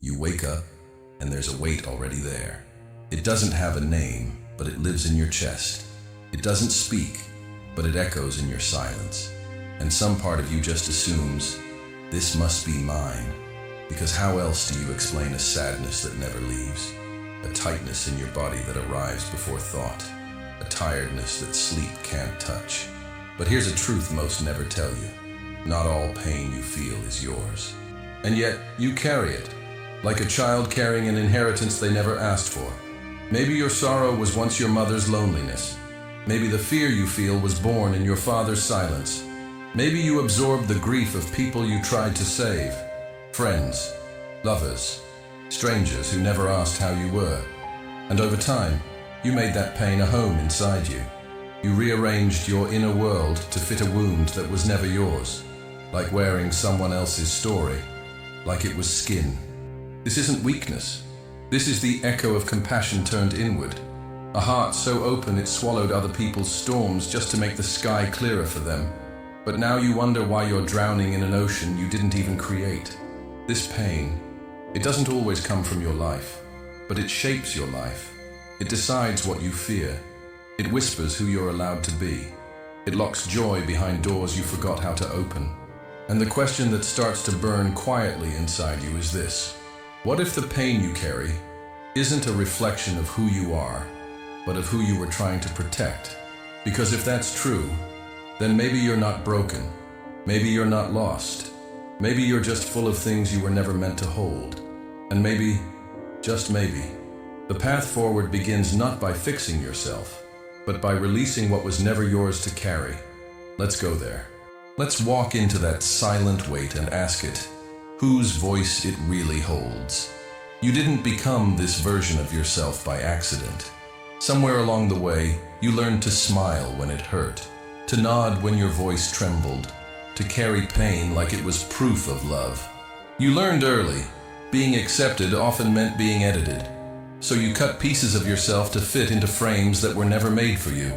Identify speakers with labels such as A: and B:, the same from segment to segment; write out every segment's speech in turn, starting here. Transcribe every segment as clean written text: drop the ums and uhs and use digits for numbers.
A: You wake up, and there's a weight already there. It doesn't have a name, but it lives in your chest. It doesn't speak, but it echoes in your silence. And some part of you just assumes, this must be mine. Because how else do you explain a sadness that never leaves? A tightness in your body that arrives before thought. A tiredness that sleep can't touch. But here's a truth most never tell you. Not all pain you feel is yours. And yet, you carry it. Like a child carrying an inheritance they never asked for. Maybe your sorrow was once your mother's loneliness. Maybe the fear you feel was born in your father's silence. Maybe you absorbed the grief of people you tried to save. Friends, lovers, strangers who never asked how you were. And over time, you made that pain a home inside you. You rearranged your inner world to fit a wound that was never yours. Like wearing someone else's story, like it was skin. This isn't weakness. This is the echo of compassion turned inward. A heart so open it swallowed other people's storms just to make the sky clearer for them. But now you wonder why you're drowning in an ocean you didn't even create. This pain, it doesn't always come from your life, but it shapes your life. It decides what you fear. It whispers who you're allowed to be. It locks joy behind doors you forgot how to open. And the question that starts to burn quietly inside you is this. What if the pain you carry isn't a reflection of who you are, but of who you were trying to protect? Because if that's true, then maybe you're not broken. Maybe you're not lost. Maybe you're just full of things you were never meant to hold. And maybe, just maybe, the path forward begins not by fixing yourself, but by releasing what was never yours to carry. Let's go there. Let's walk into that silent weight and ask it, whose voice it really holds. You didn't become this version of yourself by accident. Somewhere along the way, you learned to smile when it hurt, to nod when your voice trembled, to carry pain like it was proof of love. You learned early, being accepted often meant being edited. So you cut pieces of yourself to fit into frames that were never made for you.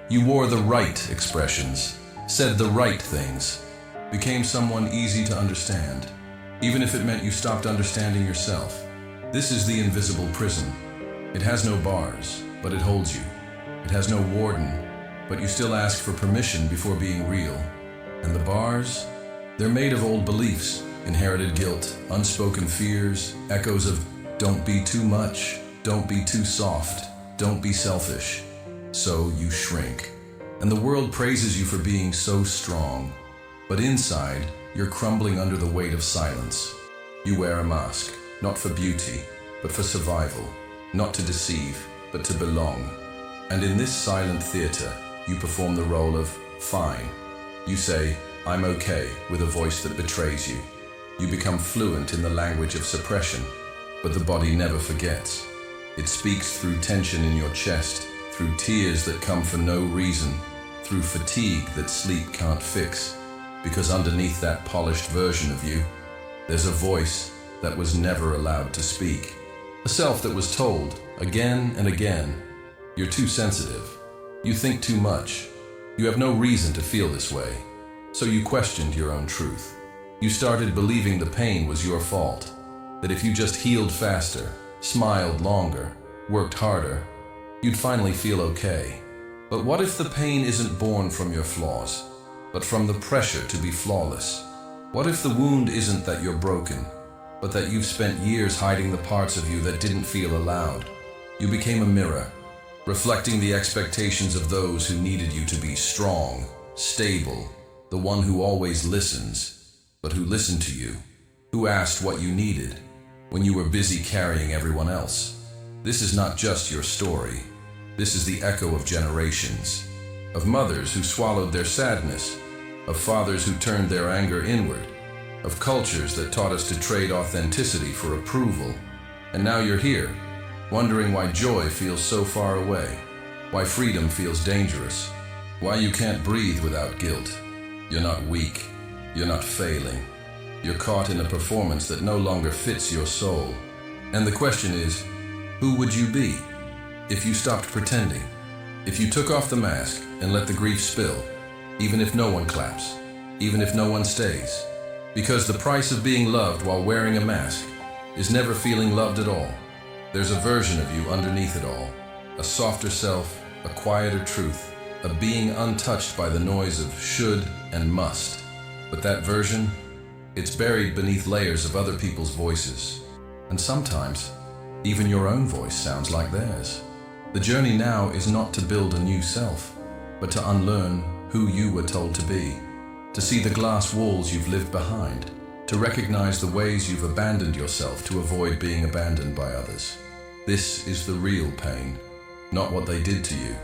A: You wore the right expressions, said the right things, became someone easy to understand, even if it meant you stopped understanding yourself. This is the invisible prison. It has no bars, but it holds you. It has no warden, but you still ask for permission before being real. And the bars? They're made of old beliefs, inherited guilt, unspoken fears, echoes of don't be too much, don't be too soft, don't be selfish. So you shrink. And the world praises you for being so strong. But inside, you're crumbling under the weight of silence. You wear a mask, not for beauty, but for survival, not to deceive, but to belong. And in this silent theater, you perform the role of fine. You say, I'm okay, with a voice that betrays you. You become fluent in the language of suppression, but the body never forgets. It speaks through tension in your chest, through tears that come for no reason, through fatigue that sleep can't fix. Because underneath that polished version of you, there's a voice that was never allowed to speak. A self that was told, again and again, you're too sensitive. You think too much. You have no reason to feel this way. So you questioned your own truth. You started believing the pain was your fault. That if you just healed faster, smiled longer, worked harder, you'd finally feel okay. But what if the pain isn't born from your flaws, but from the pressure to be flawless? What if the wound isn't that you're broken, but that you've spent years hiding the parts of you that didn't feel allowed? You became a mirror, reflecting the expectations of those who needed you to be strong, stable, the one who always listens, but who listened to you, who asked what you needed when you were busy carrying everyone else. This is not just your story. This is the echo of generations, of mothers who swallowed their sadness, of fathers who turned their anger inward, of cultures that taught us to trade authenticity for approval. And now you're here, wondering why joy feels so far away, why freedom feels dangerous, why you can't breathe without guilt. You're not weak, you're not failing. You're caught in a performance that no longer fits your soul. And the question is, who would you be if you stopped pretending? If you took off the mask and let the grief spill, even if no one claps, even if no one stays? Because the price of being loved while wearing a mask is never feeling loved at all. There's a version of you underneath it all, a softer self, a quieter truth, a being untouched by the noise of should and must. But that version, it's buried beneath layers of other people's voices. And sometimes, even your own voice sounds like theirs. The journey now is not to build a new self, but to unlearn who you were told to be, to see the glass walls you've lived behind, to recognize the ways you've abandoned yourself to avoid being abandoned by others. This is the real pain, not what they did to you,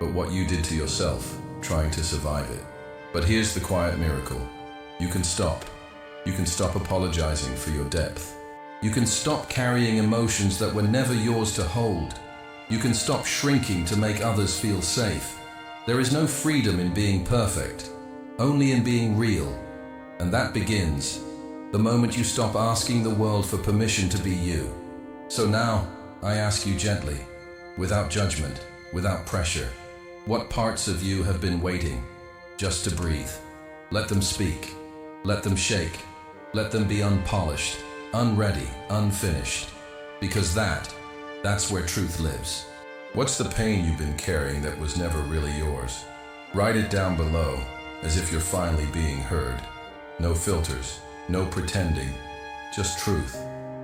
A: but what you did to yourself, trying to survive it. But here's the quiet miracle. You can stop. You can stop apologizing for your depth. You can stop carrying emotions that were never yours to hold. You can stop shrinking to make others feel safe. There is no freedom in being perfect, only in being real. And that begins the moment you stop asking the world for permission to be you. So now, I ask you gently, without judgment, without pressure, what parts of you have been waiting just to breathe? Let them speak. Let them shake. Let them be unpolished, unready, unfinished. Because that's where truth lives. What's the pain you've been carrying that was never really yours? Write it down below, as if you're finally being heard. No filters, no pretending, just truth.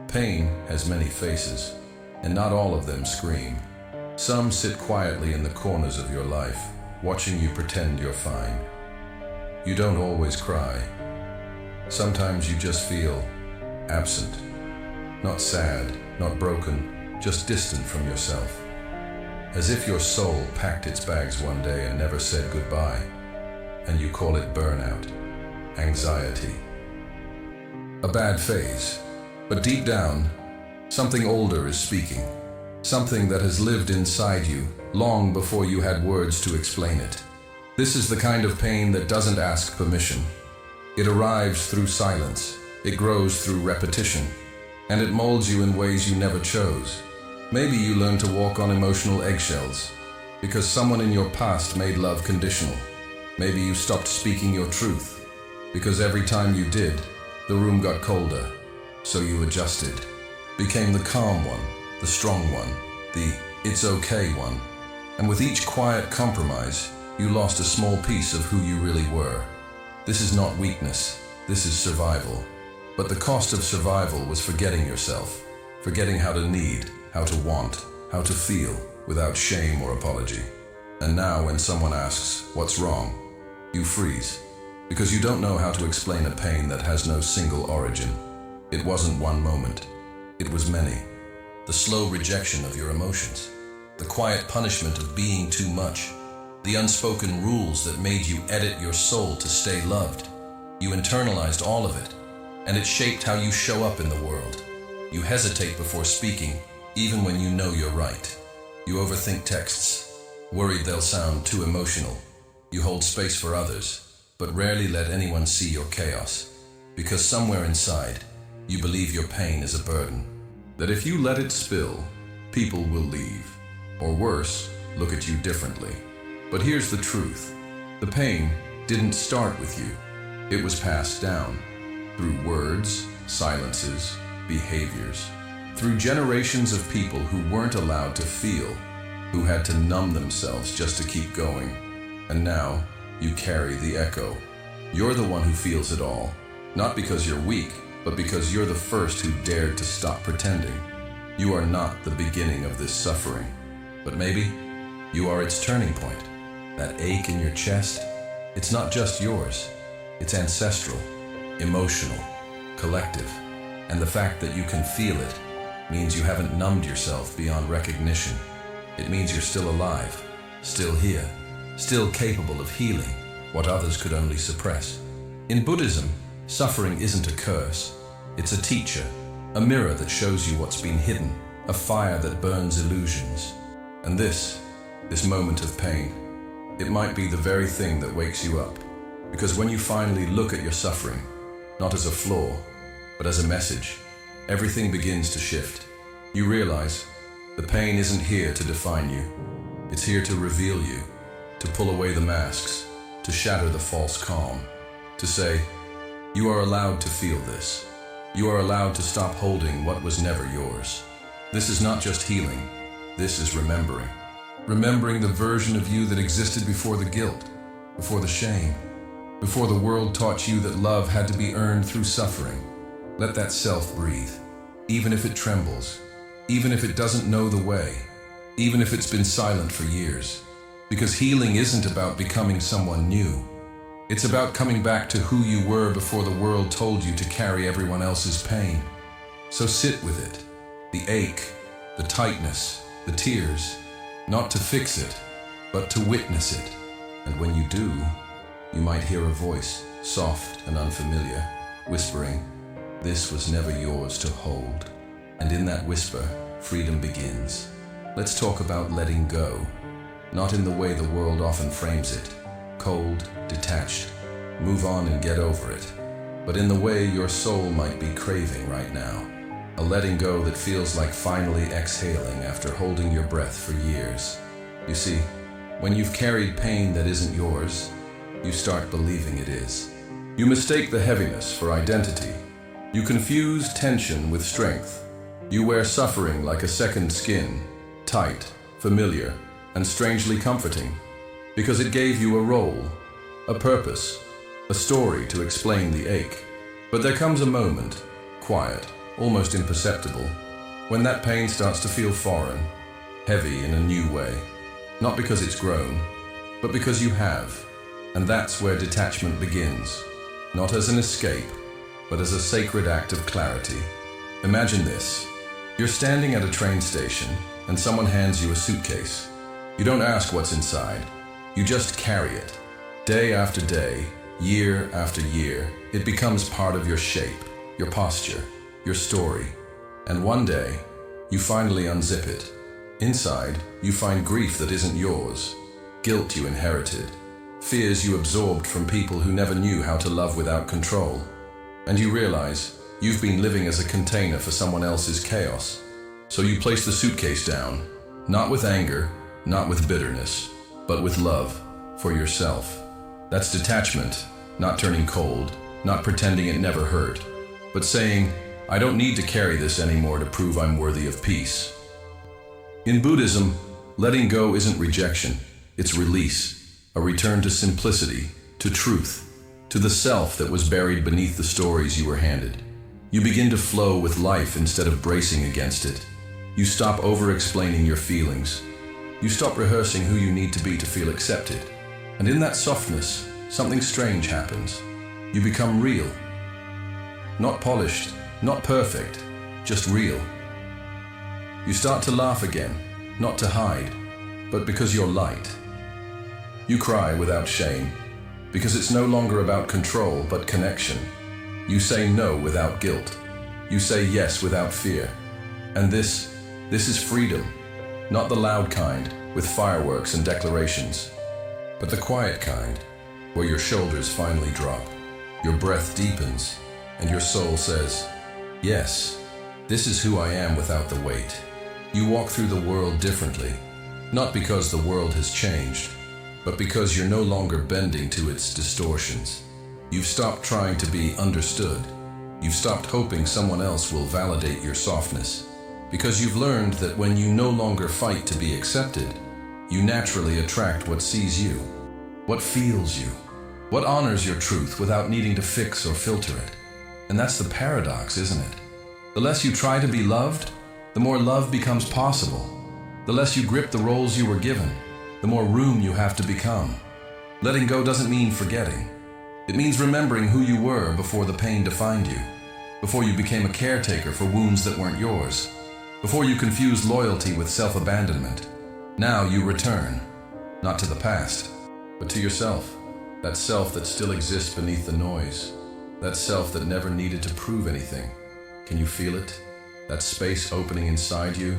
A: Pain has many faces, and not all of them scream. Some sit quietly in the corners of your life, watching you pretend you're fine. You don't always cry. Sometimes you just feel absent. Not sad, not broken, just distant from yourself. As if your soul packed its bags one day and never said goodbye. And you call it burnout, anxiety. A bad phase. But deep down, something older is speaking. Something that has lived inside you long before you had words to explain it. This is the kind of pain that doesn't ask permission. It arrives through silence. It grows through repetition. And it molds you in ways you never chose. Maybe you learned to walk on emotional eggshells because someone in your past made love conditional. Maybe you stopped speaking your truth because every time you did, the room got colder. So you adjusted, became the calm one, the strong one, the it's okay one. And with each quiet compromise, you lost a small piece of who you really were. This is not weakness, this is survival. But the cost of survival was forgetting yourself, forgetting how to need, how to want, how to feel without shame or apology. And now when someone asks, what's wrong? You freeze, because you don't know how to explain a pain that has no single origin. It wasn't one moment, it was many. The slow rejection of your emotions, the quiet punishment of being too much, the unspoken rules that made you edit your soul to stay loved. You internalized all of it, and it shaped how you show up in the world. You hesitate before speaking, even when you know you're right. You overthink texts, worried they'll sound too emotional. You hold space for others, but rarely let anyone see your chaos. Because somewhere inside, you believe your pain is a burden. That if you let it spill, people will leave. Or worse, look at you differently. But here's the truth. The pain didn't start with you. It was passed down. Through words, silences, behaviors. Through generations of people who weren't allowed to feel, who had to numb themselves just to keep going. And now, you carry the echo. You're the one who feels it all. Not because you're weak, but because you're the first who dared to stop pretending. You are not the beginning of this suffering, but maybe you are its turning point. That ache in your chest, it's not just yours. It's ancestral, emotional, collective. And the fact that you can feel it means you haven't numbed yourself beyond recognition. It means you're still alive, still here, still capable of healing what others could only suppress. In Buddhism, suffering isn't a curse. It's a teacher, a mirror that shows you what's been hidden, a fire that burns illusions. And this moment of pain, it might be the very thing that wakes you up. Because when you finally look at your suffering, not as a flaw, but as a message, everything begins to shift. You realize the pain isn't here to define you. It's here to reveal you, to pull away the masks, to shatter the false calm, to say, you are allowed to feel this. You are allowed to stop holding what was never yours. This is not just healing, this is remembering. Remembering the version of you that existed before the guilt, before the shame, before the world taught you that love had to be earned through suffering. Let that self breathe, even if it trembles, even if it doesn't know the way, even if it's been silent for years. Because healing isn't about becoming someone new. It's about coming back to who you were before the world told you to carry everyone else's pain. So sit with it, the ache, the tightness, the tears, not to fix it, but to witness it. And when you do, you might hear a voice, soft and unfamiliar, whispering, "This was never yours to hold." And in that whisper, freedom begins. Let's talk about letting go, not in the way the world often frames it, cold, detached, move on and get over it, but in the way your soul might be craving right now. A letting go that feels like finally exhaling after holding your breath for years. You see, when you've carried pain that isn't yours, you start believing it is. You mistake the heaviness for identity. You confuse tension with strength. You wear suffering like a second skin, tight, familiar, and strangely comforting, because it gave you a role, a purpose, a story to explain the ache. But there comes a moment, quiet, almost imperceptible, when that pain starts to feel foreign, heavy in a new way, not because it's grown, but because you have. And that's where detachment begins, not as an escape, but as a sacred act of clarity. Imagine this. You're standing at a train station and someone hands you a suitcase. You don't ask what's inside, you just carry it. Day after day, year after year, it becomes part of your shape, your posture, your story. And one day, you finally unzip it. Inside, you find grief that isn't yours, guilt you inherited, fears you absorbed from people who never knew how to love without control. And you realize you've been living as a container for someone else's chaos. So you place the suitcase down, not with anger, not with bitterness, but with love for yourself. That's detachment, not turning cold, not pretending it never hurt, but saying, "I don't need to carry this anymore to prove I'm worthy of peace." In Buddhism, letting go isn't rejection, it's release, a return to simplicity, to truth, to the self that was buried beneath the stories you were handed. You begin to flow with life instead of bracing against it. You stop over-explaining your feelings. You stop rehearsing who you need to be to feel accepted. And in that softness, something strange happens. You become real. Not polished, not perfect, just real. You start to laugh again, not to hide, but because you're light. You cry without shame, because it's no longer about control, but connection. You say no without guilt. You say yes without fear. And this is freedom, not the loud kind, with fireworks and declarations, but the quiet kind, where your shoulders finally drop, your breath deepens, and your soul says, "Yes, this is who I am without the weight." You walk through the world differently, not because the world has changed, but because you're no longer bending to its distortions. You've stopped trying to be understood. You've stopped hoping someone else will validate your softness, because you've learned that when you no longer fight to be accepted, you naturally attract what sees you, what feels you, what honors your truth without needing to fix or filter it. And that's the paradox, isn't it? The less you try to be loved, the more love becomes possible. The less you grip the roles you were given, the more room you have to become. Letting go doesn't mean forgetting. It means remembering who you were before the pain defined you, before you became a caretaker for wounds that weren't yours, before you confused loyalty with self-abandonment. Now you return, not to the past, but to yourself, that self that still exists beneath the noise, that self that never needed to prove anything. Can you feel it? That space opening inside you,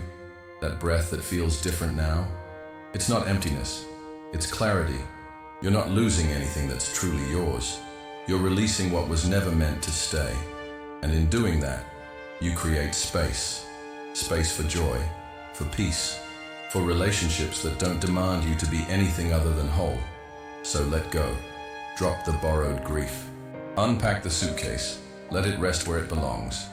A: that breath that feels different now? It's not emptiness, it's clarity. You're not losing anything that's truly yours. You're releasing what was never meant to stay. And in doing that, you create space. Space for joy, for peace, for relationships that don't demand you to be anything other than whole. So let go. Drop the borrowed grief. Unpack the suitcase. Let it rest where it belongs,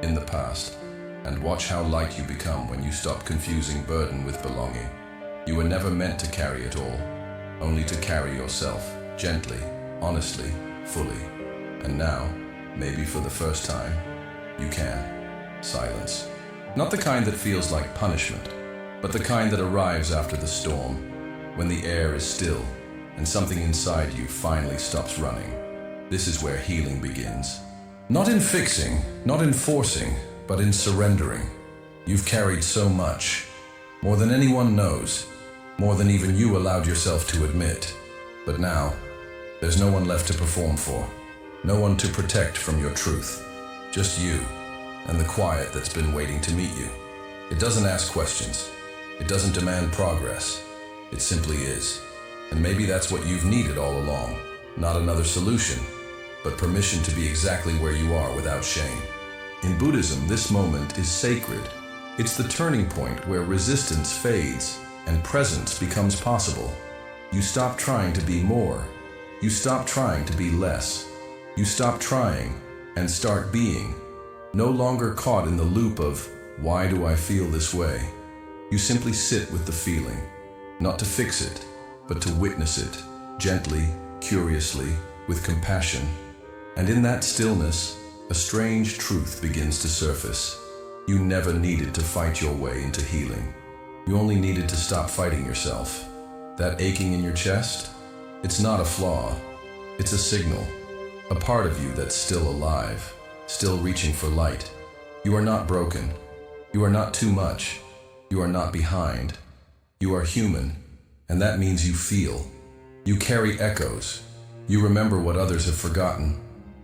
A: in the past, and watch how light you become when you stop confusing burden with belonging. You were never meant to carry it all, only to carry yourself, gently, honestly, fully. And now, maybe for the first time, you can. Silence. Not the kind that feels like punishment, but the kind that arrives after the storm, when the air is still and something inside you finally stops running. This is where healing begins. Not in fixing, not in forcing, but in surrendering. You've carried so much, more than anyone knows, more than even you allowed yourself to admit. But now, there's no one left to perform for, no one to protect from your truth. Just you, and the quiet that's been waiting to meet you. It doesn't ask questions. It doesn't demand progress. It simply is. And maybe that's what you've needed all along. Not another solution, but permission to be exactly where you are without shame. In Buddhism, this moment is sacred. It's the turning point where resistance fades and presence becomes possible. You stop trying to be more. You stop trying to be less. You stop trying and start being. No longer caught in the loop of, why do I feel this way? You simply sit with the feeling, not to fix it, but to witness it, gently, curiously, with compassion. And in that stillness, a strange truth begins to surface. You never needed to fight your way into healing. You only needed to stop fighting yourself. That aching in your chest? It's not a flaw. It's a signal, a part of you that's still alive, still reaching for light. You are not broken. You are not too much. You are not behind. You are human, and that means you feel. You carry echoes. You remember what others have forgotten.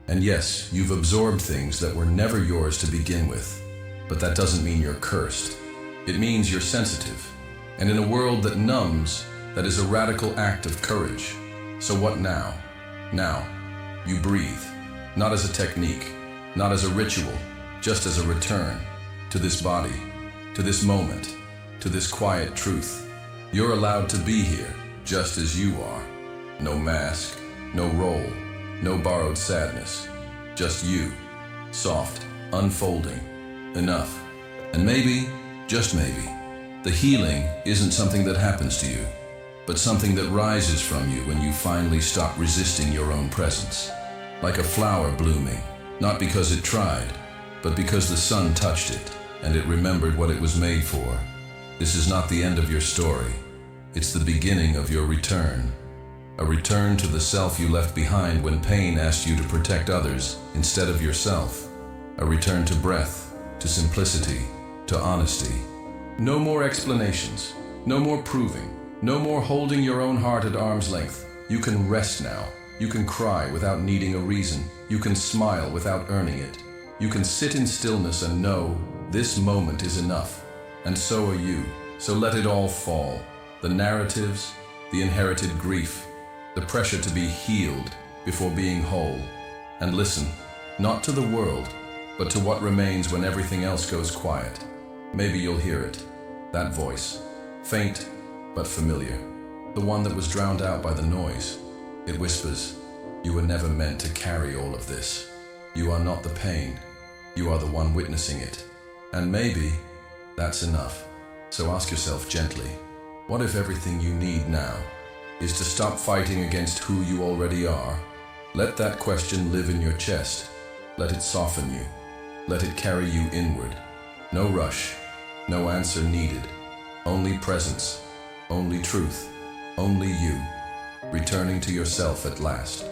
A: And yes, you've absorbed things that were never yours to begin with. But that doesn't mean you're cursed. It means you're sensitive. And in a world that numbs, that is a radical act of courage. So what now? Now, you breathe. Not as a technique, not as a ritual, just as a return to this body, to this moment, to this quiet truth. You're allowed to be here, just as you are. No mask, no role, no borrowed sadness. Just you, soft, unfolding, enough. And maybe, just maybe, the healing isn't something that happens to you, but something that rises from you when you finally stop resisting your own presence. Like a flower blooming, not because it tried, but because the sun touched it and it remembered what it was made for. This is not the end of your story. It's the beginning of your return. A return to the self you left behind when pain asked you to protect others instead of yourself. A return to breath, to simplicity, to honesty. No more explanations, no more proving, no more holding your own heart at arm's length. You can rest now. You can cry without needing a reason. You can smile without earning it. You can sit in stillness and know this moment is enough. And so are you. So let it all fall. The narratives, the inherited grief, the pressure to be healed before being whole. And listen, not to the world, but to what remains when everything else goes quiet. Maybe you'll hear it. That voice, faint but familiar. The one that was drowned out by the noise. It whispers, you were never meant to carry all of this. You are not the pain. You are the one witnessing it. And maybe that's enough. So ask yourself gently, what if everything you need now is to stop fighting against who you already are? Let that question live in your chest. Let it soften you. Let it carry you inward. No rush, no answer needed. Only presence, only truth, only you. Returning to yourself at last.